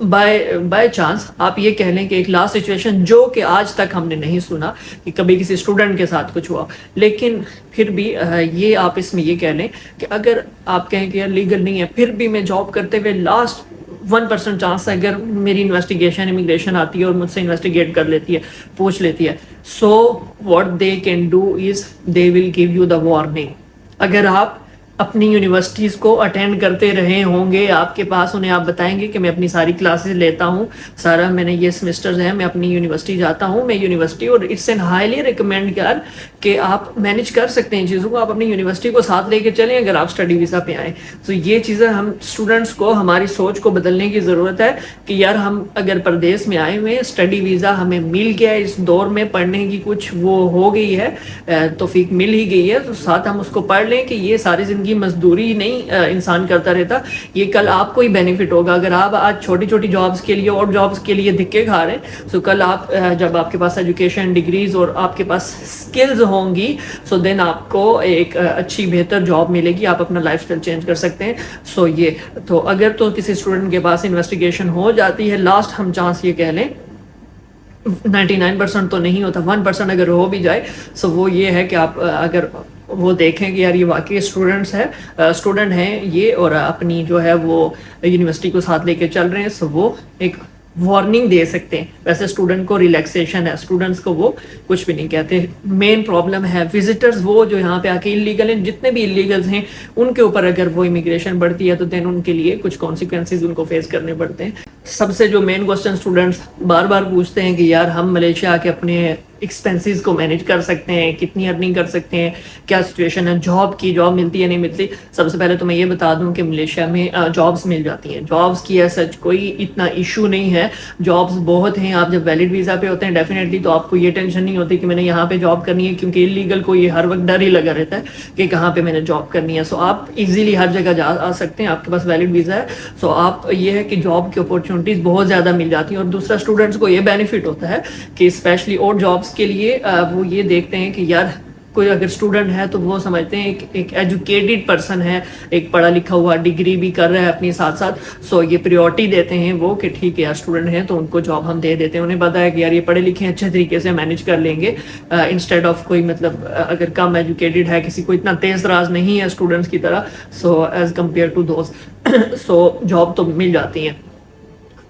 By chance آپ یہ کہہ لیں کہ ایک لاسٹ سچویشن جو کہ آج تک ہم نے نہیں سنا کہ کبھی کسی اسٹوڈنٹ کے ساتھ کچھ ہوا، لیکن پھر بھی یہ آپ اس میں یہ کہہ لیں کہ اگر آپ کہیں کہ یار لیگل نہیں ہے، پھر بھی میں جاب کرتے ہوئے لاسٹ 1% چانس ہے اگر میری انویسٹیگیشن امیگریشن آتی ہے اور مجھ سے انویسٹیگیٹ کر لیتی ہے، پوچھ لیتی ہے، so what they can do is they will give you the warning. اگر آپ اپنی یونیورسٹیز کو اٹینڈ کرتے رہے ہوں گے، آپ کے پاس انہیں آپ بتائیں گے کہ میں اپنی ساری کلاسز لیتا ہوں، سارا میں نے یہ سیمسٹرز ہیں، میں اپنی یونیورسٹی جاتا ہوں، میں یونیورسٹی، اور اٹس این ہائیلی ریکمینڈ یار کہ آپ مینیج کر سکتے ہیں چیزوں کو، آپ اپنی یونیورسٹی کو ساتھ لے کے چلیں اگر آپ اسٹڈی ویزا پہ آئیں. تو یہ چیزیں ہم اسٹوڈنٹس کو ہماری سوچ کو بدلنے کی ضرورت ہے کہ یار ہم اگر پردیس میں آئے ہوئے ہیں، اسٹڈی ویزا ہمیں مل گیا ہے، اس دور میں پڑھنے کی کچھ وہ ہو گئی ہے، توفیق مل ہی گئی ہے، تو ساتھ ہم اس کو پڑھ لیں کہ یہ ساری زندگی مزدوری نہیں انسان کرتا رہتا، یہ کل آپ کو ہی بینیفٹ ہوگا. اگر آپ آج چھوٹی چھوٹی جابس کے لیے اور جابس کے لیے دھکے کھا رہے ہیں، سو کل آپ جب آپ کے پاس ایجوکیشن ڈگریز اور آپ کے پاس سکلز ہوں گی، سو دین آپ کو ایک اچھی بہتر جاب ملے گی، آپ اپنا لائف اسٹائل چینج کر سکتے ہیں. سو یہ تو اگر تو کسی اسٹوڈنٹ کے پاس انویسٹیگیشن ہو جاتی ہے، لاسٹ ہم چانس یہ کہہ لیں 99% تو نہیں ہوتا، 1% اگر ہو بھی جائے، سو وہ یہ ہے کہ آپ اگر وہ دیکھیں کہ یار یہ واقعی اسٹوڈنٹ ہیں یہ، اور اپنی جو ہے وہ یونیورسٹی کو ساتھ لے کے چل رہے ہیں، سو وہ ایک وارننگ دے سکتے ہیں. ویسے اسٹوڈنٹ کو ریلیکسیشن ہے، اسٹوڈنٹس کو وہ کچھ بھی نہیں کہتے. مین پرابلم ہے وزٹرز، وہ جو یہاں پہ آ کے انلیگل ہیں، جتنے بھی انلیگلز ہیں ان کے اوپر اگر وہ امیگریشن بڑھتی ہے تو دین ان کے لیے کچھ کانسیکوینسز ان کو فیس کرنے پڑتے ہیں. سب سے جو مین کوسچن اسٹوڈنٹس بار بار پوچھتے ہیں کہ یار ہم ملیشیا کے اپنے ایکسپینسز کو مینیج کر سکتے ہیں، کتنی ارننگ کر سکتے ہیں، کیا سچویشن ہے، جاب ملتی ہے نہیں ملتی. سب سے پہلے تو میں یہ بتا دوں کہ ملیشیا میں جابس مل جاتی ہیں، جابس کی سچ کوئی اتنا ایشو نہیں ہے، جابس بہت ہیں. آپ جب ویلڈ ویزا پہ ہوتے ہیں ڈیفینیٹلی تو آپ کو یہ ٹینشن نہیں ہوتی کہ میں نے یہاں پہ جاب کرنی ہے، کیونکہ انلیگل کو یہ ہر وقت ڈر ہی لگا رہتا ہے کہ کہاں پہ میں نے جاب کرنی ہے. سو آپ ایزیلی ہر جگہ جا آ سکتے ہیں، آپ کے پاس ویلڈ ویزا ہے. سو آپ یہ ہے کہ جاب کی اپورچونیٹیز بہت زیادہ مل جاتی ہیں. اور دوسرا اسٹوڈنٹس کو یہ بینیفٹ ہوتا ہے کہ اسپیشلی اور جابس کے لیے وہ یہ دیکھتے ہیں کہ یار کوئی اگر اسٹوڈنٹ ہے تو وہ سمجھتے ہیں ایک ایجوکیٹڈ پرسن ہے، ایک پڑھا لکھا ہوا، ڈگری بھی کر رہا ہے اپنی ساتھ ساتھ. سو یہ پریورٹی دیتے ہیں وہ کہ ٹھیک ہے یار اسٹوڈنٹ ہیں تو ان کو جاب ہم دے دیتے ہیں. انہیں پتا ہے کہ یار یہ پڑھے لکھے ہیں، اچھے طریقے سے مینیج کر لیں گے، انسٹیڈ آف کوئی مطلب اگر کم ایجوکیٹڈ ہے، کسی کو اتنا تیز راز نہیں ہے اسٹوڈنٹس کی طرح، so as compare to those so job تو مل جاتی ہیں.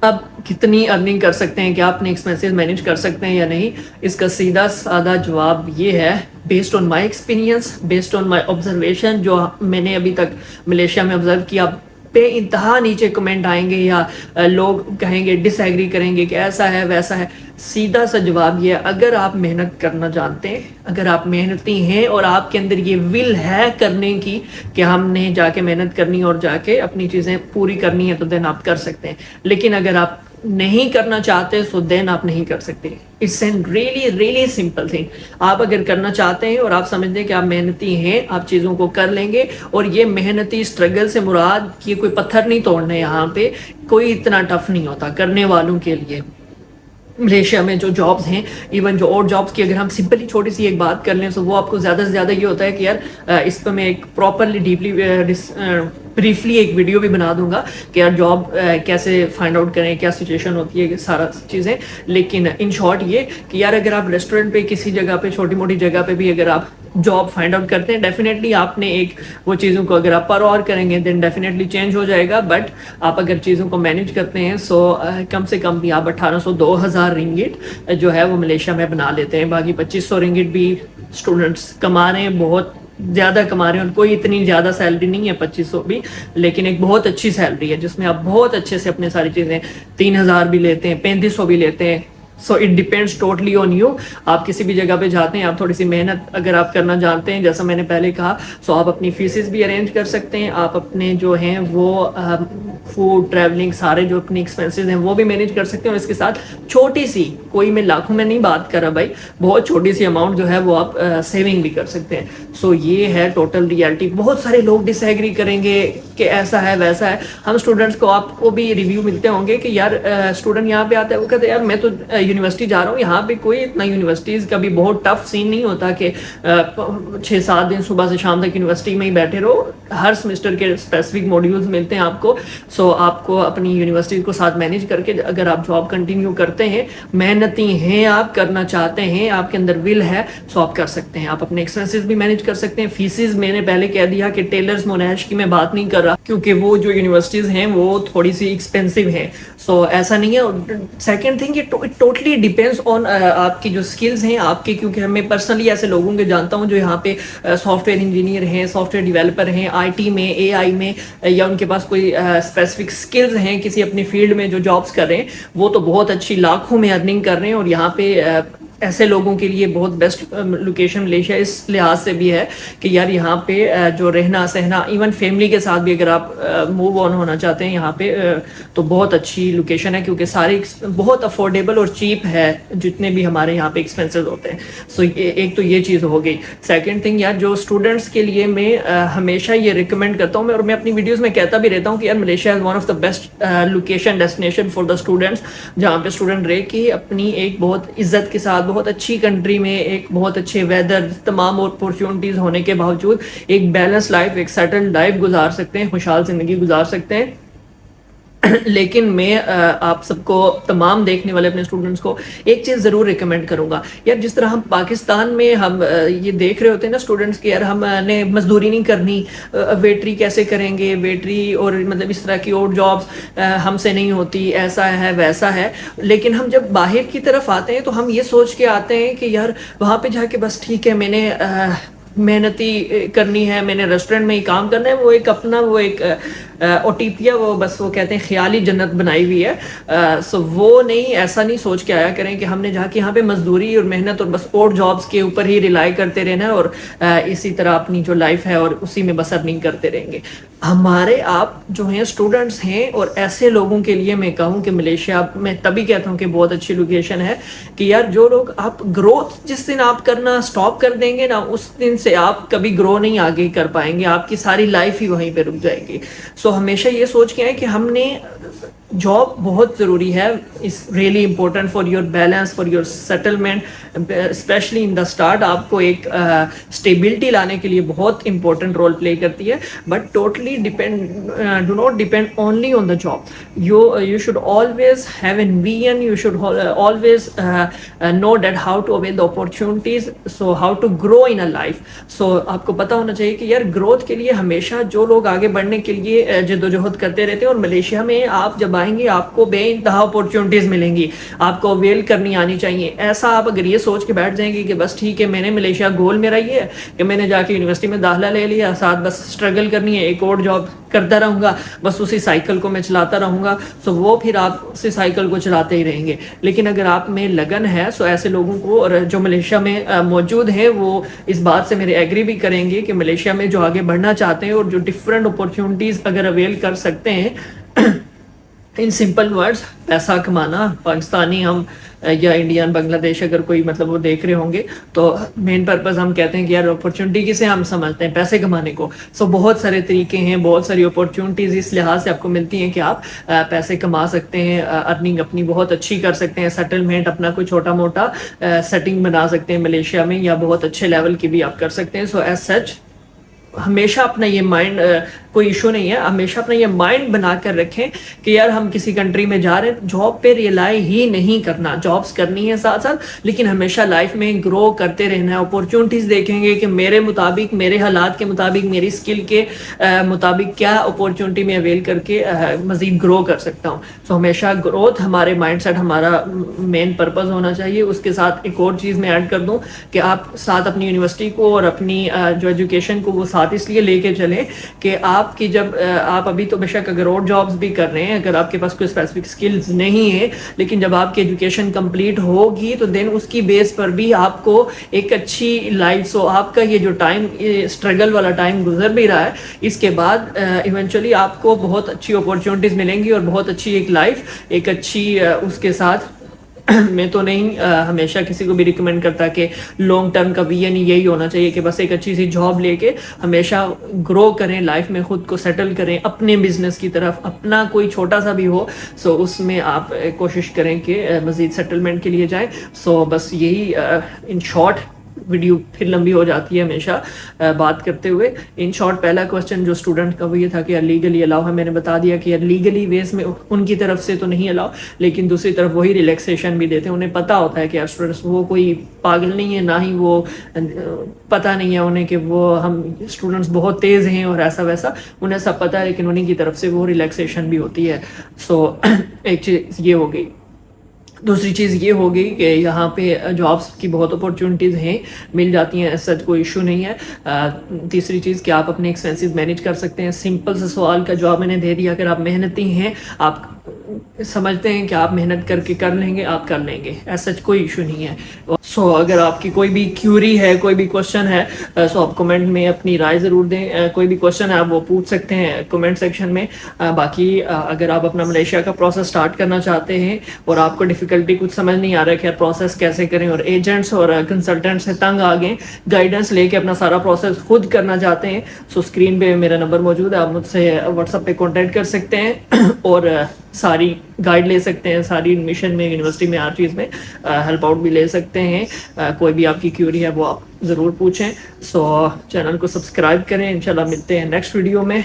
اب کتنی ارننگ کر سکتے ہیں، کیا اپنے ایکسپینسز مینیج کر سکتے ہیں یا نہیں، اس کا سیدھا سادہ جواب یہ ہے، based on my experience, based on my observation, جو میں نے ابھی تک ملیشیا میں آبزرو کیا. بے انتہا نیچے کمنٹ آئیں گے یا لوگ کہیں گے، ڈس ایگری کریں گے کہ ایسا ہے ویسا ہے. سیدھا سا جواب یہ ہے، اگر آپ محنت کرنا جانتے ہیں، اگر آپ محنتی ہیں اور آپ کے اندر یہ ول ہے کرنے کی کہ ہم نے جا کے محنت کرنی اور جا کے اپنی چیزیں پوری کرنی ہے، تو دین آپ کر سکتے ہیں. لیکن اگر آپ نہیں کرنا چاہتے سو دین آپ نہیں کر سکتے. It's an really simple thing. آپ اگر کرنا چاہتے ہیں اور آپ سمجھتے ہیں کہ آپ محنتی ہیں، آپ چیزوں کو کر لیں گے. اور یہ محنتی اسٹرگل سے مراد یہ کوئی پتھر نہیں توڑنا ہے، یہاں پہ کوئی اتنا ٹف نہیں ہوتا کرنے والوں کے لیے. ملیشیا میں جو جابس ہیں، ایون جو اور جابس کی اگر ہم سمپلی چھوٹی سی ایک بات کر لیں تو وہ آپ کو زیادہ سے زیادہ یہ ہوتا ہے کہ یار اس پہ میں ایک پراپرلی ڈیپلی بریفلی ایک ویڈیو بھی بنا دوں گا کہ یار جاب کیسے فائنڈ آؤٹ کریں، کیا سچویشن ہوتی ہے، سارا چیزیں. لیکن ان شارٹ یہ کہ یار اگر آپ ریسٹورینٹ پہ کسی جگہ پہ چھوٹی موٹی جگہ پہ بھی اگر آپ جاب فائنڈ آؤٹ کرتے ہیں، ڈیفینیٹلی آپ نے ایک وہ چیزوں کو اگر آپ پر اور کریں گے دین ڈیفینیٹلی چینج ہو جائے گا. بٹ آپ اگر چیزوں کو مینیج کرتے ہیں سو کم سے کم بھی آپ 1800-2000 رنگٹ جو ہے وہ ملیشیا میں بنا لیتے ہیں. باقی 2500 رنگٹ بھی اسٹوڈنٹس کما رہے ہیں، بہت زیادہ کما رہے ہیں. ان کوئی اتنی زیادہ سیلری نہیں ہے 2500 بھی، لیکن ایک بہت اچھی سیلری ہے جس میں آپ بہت اچھے سے اپنے ساری چیزیں 3000 بھی لیتے ہیں، 3500 بھی لیتے ہیں. So it depends totally on you. آپ کسی بھی جگہ پہ جاتے ہیں، آپ تھوڑی سی محنت اگر آپ کرنا جانتے ہیں، جیسا میں نے پہلے کہا، سو آپ اپنی فیسز بھی ارینج کر سکتے ہیں. آپ اپنے جو ہیں وہ فوڈ، ٹریولنگ، سارے جو اپنی ایکسپینسز ہیں وہ بھی مینیج کر سکتے ہیں. اور اس کے ساتھ چھوٹی سی، کوئی میں لاکھوں میں نہیں بات کر رہا بھائی، بہت چھوٹی سی اماؤنٹ جو ہے وہ آپ سیونگ بھی کر سکتے ہیں. سو یہ ہے ٹوٹل ریئلٹی. بہت سارے لوگ ڈس ایگری کریں گے کہ ایسا ہے ویسا ہے. ہم اسٹوڈنٹس کو، آپ کو بھی ریویو ملتے ہوں گے کہ یار اسٹوڈنٹ یہاں پہ آتا ہے، وہ کہتے ہیں یار میں تو یونیورسٹی جا رہا ہوں, یہاں پہ کوئی اتنا یونیورسٹیز کا بھی بہت ٹف سین نہیں ہوتا کہ 6-7 دن صبح سے شام تک یونیورسٹی میں ہی بیٹھے رہو. ہر سمیسٹر کے اسپیسیفک موڈیولز ملتے ہیں آپ کو. سو آپ کو اپنی یونیورسٹی کو ساتھ مینیج کر کے اگر آپ جاب کنٹینیو کرتے ہیں, محنتی ہیں, آپ کرنا چاہتے ہیں, آپ کے اندر ول ہے, سو آپ کر سکتے ہیں. آپ اپنے ایکسپینسز بھی مینیج کر سکتے ہیں. فیسز میں نے پہلے کہہ دیا کہ ٹیلرز مونیش کی میں بات نہیں کر رہا, کیونکہ وہ جو یونیورسٹیز ہیں وہ تھوڑی سی ایکسپینسو ہیں. سو ایسا نہیں ہے. Second thing, it totally depends on آپ کی جو اسکلز ہیں آپ کے, کیونکہ میں پرسنلی ایسے لوگوں کے جانتا ہوں جو یہاں پہ سافٹ ویئر انجینئر ہیں, سافٹ ویئر ڈیولپر ہیں, آئی ٹی میں, اے آئی میں, یا ان کے پاس کوئی اسپیسیفک اسکلز ہیں کسی اپنی فیلڈ میں جو جابس کر رہے ہیں, وہ تو بہت اچھی لاکھوں میں ارننگ کر رہے ہیں. اور یہاں پہ ایسے لوگوں کے لیے بہت بیسٹ لوکیشن ملیشیا اس لحاظ سے بھی ہے کہ یار یہاں پہ جو رہنا سہنا, ایون فیملی کے ساتھ بھی اگر آپ موو آن ہونا چاہتے ہیں یہاں پہ, تو بہت اچھی لوکیشن ہے, کیونکہ سارے بہت افورڈیبل اور چیپ ہے جتنے بھی ہمارے یہاں پہ ایکسپینسز ہوتے ہیں. سو ایک تو یہ چیز ہو گئی. سیکنڈ تھنگ یار, جو اسٹوڈنٹس کے لیے میں ہمیشہ یہ ریکمینڈ کرتا ہوں, اور میں اپنی ویڈیوز میں کہتا بھی رہتا ہوں کہ یار Malaysia is one of the best location destination for the students, جہاں پہ اسٹوڈنٹ رہ کے اپنی ایک بہت عزت کے ساتھ بہت اچھی کنٹری میں ایک بہت اچھے ویدر, تمام اپورچونیٹیز ہونے کے باوجود ایک بیلنس لائف, ایک سیٹلڈ لائف گزار سکتے ہیں, خوشحال زندگی گزار سکتے ہیں. لیکن میں آپ سب کو, تمام دیکھنے والے اپنے اسٹوڈنٹس کو ایک چیز ضرور ریکمینڈ کروں گا. یار جس طرح ہم پاکستان میں ہم یہ دیکھ رہے ہوتے ہیں نا اسٹوڈنٹس کہ یار ہم نے مزدوری نہیں کرنی, ویٹری کیسے کریں گے, ویٹری اور مطلب اس طرح کی اور جابس ہم سے نہیں ہوتی, ایسا ہے ویسا ہے. لیکن ہم جب باہر کی طرف آتے ہیں تو ہم یہ سوچ کے آتے ہیں کہ یار وہاں پہ جا کے بس ٹھیک ہے, میں نے محنتی کرنی ہے, میں نے ریسٹورینٹ میں ہی کام کرنا ہے, وہ ایک اپنا وہ ایک اوٹیپیا, وہ بس وہ کہتے ہیں خیالی جنت بنائی ہوئی ہے. سو وہ نہیں, ایسا نہیں سوچ کے آیا کریں کہ ہم نے جا کے یہاں پہ مزدوری اور محنت اور بس اور جابس کے اوپر ہی ریلائی کرتے رہنا ہے اور اسی طرح اپنی جو لائف ہے اور اسی میں بسر نہیں کرتے رہیں گے. ہمارے آپ جو ہیں اسٹوڈنٹس ہیں, اور ایسے لوگوں کے لیے میں کہوں کہ ملیشیا میں تبھی کہتا ہوں کہ بہت اچھی لوکیشن ہے کہ یار جو لوگ, آپ گروتھ جس دن آپ کرنا سٹاپ کر دیں گے نا, اس دن سے آپ کبھی گرو نہیں آگے کر پائیں گے, آپ کی ساری لائف ہی وہیں پہ رک جائے گی. سو ہمیشہ یہ سوچ کے آئے کہ ہم نے جاب بہت ضروری ہے, is really important for your balance, for your settlement, especially in the start. آپ کو ایک اسٹیبلٹی لانے کے لیے بہت امپورٹنٹ رول پلے کرتی ہے. But totally do not depend only on the job. You should always have an vision, you should always know that how to avail the opportunities, so how to grow in a life. So آپ کو پتا ہونا چاہیے کہ یار growth کے لیے ہمیشہ جو لوگ آگے بڑھنے کے لیے جدوجہد کرتے رہتے ہیں, اور ملیشیا میں آپ جب آئیں گے آپ کو بے انتہا اپورچونیٹیز ملیں گی, آپ کو اویل کرنی آنی چاہیے. ایسا آپ اگر یہ سوچ کے بیٹھ جائیں گے کہ بس ٹھیک ہے میں نے ملیشیا, گول میرا یہ ہے کہ میں نے جا کے یونیورسٹی میں داخلہ لے لیا, ساتھ بس اسٹرگل کرنی ہے, ایک اور جاب کرتا رہوں گا, بس اسی سائیکل کو میں چلاتا رہوں گا, سو وہ پھر آپ اسی سائیکل کو چلاتے ہی رہیں گے. لیکن اگر آپ میں لگن ہے, سو ایسے لوگوں کو, اور جو ملیشیا میں موجود ہیں وہ اس بات سے میرے ایگری بھی کریں گے کہ ملیشیا میں جو آگے بڑھنا چاہتے ہیں اور جو ڈفرینٹ اپورچونیٹیز اگر اویل کر سکتے ہیں, ان سمپل ورڈز پیسہ کمانا. پاکستانی ہم یا انڈین, بنگلہ دیش اگر کوئی مطلب وہ دیکھ رہے ہوں گے تو مین پرپز ہم کہتے ہیں کہ یار اپورچونٹی کسے ہم سمجھتے ہیں, پیسے کمانے کو. سو بہت سارے طریقے ہیں, بہت ساری اپورچونٹیز اس لحاظ سے آپ کو ملتی ہیں کہ آپ پیسے کما سکتے ہیں, ارننگ اپنی بہت اچھی کر سکتے ہیں, سیٹلمنٹ اپنا کوئی چھوٹا موٹا سیٹنگ بنا سکتے ہیں ملیشیا میں, یا بہت اچھے لیول کی بھی آپ کر سکتے ہیں. سو ایز سچ ہمیشہ اپنا یہ مائنڈ, کوئی ایشو نہیں ہے, ہمیشہ اپنا یہ مائنڈ بنا کر رکھیں کہ یار ہم کسی کنٹری میں جا رہے ہیں, جاب پہ ریلائی ہی نہیں کرنا, جابس کرنی ہے ساتھ ساتھ, لیکن ہمیشہ لائف میں گرو کرتے رہنا ہے. اپورچونیٹیز دیکھیں گے کہ میرے مطابق, میرے حالات کے مطابق, میری اسکل کے مطابق کیا اپورچونیٹی میں اویل کر کے مزید گرو کر سکتا ہوں. سو ہمیشہ گروتھ ہمارے مائنڈ سیٹ, ہمارا مین پرپز ہونا چاہیے. اس کے ساتھ ایک اور چیز میں ایڈ کر دوں کہ آپ ساتھ اپنی یونیورسٹی کو اور اپنی جو ایجوکیشن کو وہ ساتھ اس لیے لے کے چلیں کہ آپ کی جب آپ ابھی تو بے شک اگر اور جابس بھی کر رہے ہیں, اگر آپ کے پاس کوئی اسپیسیفک اسکلز نہیں ہے, لیکن جب آپ کی ایجوکیشن کمپلیٹ ہوگی تو دین اس کی بیس پر بھی آپ کو ایک اچھی لائف, سو آپ کا یہ جو ٹائم, اسٹرگل والا ٹائم گزر بھی رہا ہے, اس کے بعد ایونچولی آپ کو بہت اچھی اپورچونیٹیز ملیں گی اور بہت اچھی ایک لائف, ایک اچھی اس کے ساتھ میں تو نہیں ہمیشہ کسی کو بھی ریکمینڈ کرتا کہ لانگ ٹرم کا ویژن یہی ہونا چاہیے کہ بس ایک اچھی سی جاب لے کے ہمیشہ گرو کریں لائف میں, خود کو سیٹل کریں اپنے بزنس کی طرف, اپنا کوئی چھوٹا سا بھی ہو سو اس میں آپ کوشش کریں کہ مزید سیٹلمنٹ کے لیے جائیں. سو بس یہی ان شارٹ, ویڈیو پھر لمبی ہو جاتی ہے ہمیشہ بات کرتے ہوئے. ان شارٹ پہلا کوسچن جو اسٹوڈنٹ کا وہ یہ تھا کہ لیگلی الاؤ ہے, میں نے بتا دیا کہ لیگلی ویز میں ان کی طرف سے تو نہیں الاؤ, لیکن دوسری طرف وہی ریلیکسیشن بھی دیتے ہیں. انہیں پتہ ہوتا ہے کہ اسٹوڈنٹس وہ کوئی پاگل نہیں ہے, نہ ہی وہ پتہ نہیں ہے انہیں کہ وہ ہم اسٹوڈنٹس بہت تیز ہیں اور ایسا ویسا, انہیں سب پتہ ہے, لیکن انہیں کی طرف سے وہ ریلیکسیشن بھی ہوتی ہے. سو ایک چیز یہ ہو گئی. دوسری چیز یہ ہوگی کہ یہاں پہ جابس کی بہت اپورچونیٹیز ہیں, مل جاتی ہیں, ایسا کوئی ایشو نہیں ہے. تیسری چیز کہ آپ اپنے ایکسپینسز مینیج کر سکتے ہیں. سمپل سے سوال کا جواب میں نے دے دیا, اگر آپ محنتی ہیں, آپ سمجھتے ہیں کہ آپ محنت کر کے کر لیں گے, آپ کر لیں گے, ایسا کوئی ایشو نہیں ہے. سو اگر آپ کی کوئی بھی کیوری ہے, کوئی بھی کوشچن ہے, سو آپ کمنٹ میں اپنی رائے ضرور دیں. کوئی بھی کوشچن ہے آپ وہ پوچھ سکتے ہیں کمنٹ سیکشن میں. باقی اگر آپ اپنا ملیشیا کا پروسیس سٹارٹ کرنا چاہتے ہیں اور آپ کو ڈیفیکلٹی کچھ سمجھ نہیں آ رہا ہے کہ پروسیس کیسے کریں, اور ایجنٹس اور کنسلٹنٹ سے تنگ آ گئے, گائیڈنس لے کے اپنا سارا پروسیس خود کرنا چاہتے ہیں, سو اسکرین پہ میرا نمبر موجود ہے, آپ مجھ سے واٹس ایپ پہ کانٹیکٹ کر سکتے ہیں اور ساری گائیڈ لے سکتے ہیں, ساری ایڈمیشن میں, یونیورسٹی میں, ہر چیز میں ہیلپ آؤٹ بھی لے سکتے ہیں. کوئی بھی آپ کی کیوری ہے وہ آپ ضرور پوچھیں. سو چینل کو سبسکرائب کریں. انشاءاللہ ملتے ہیں نیکسٹ ویڈیو میں.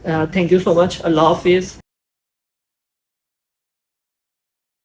تھینک یو سو مچ. اللہ حافظ.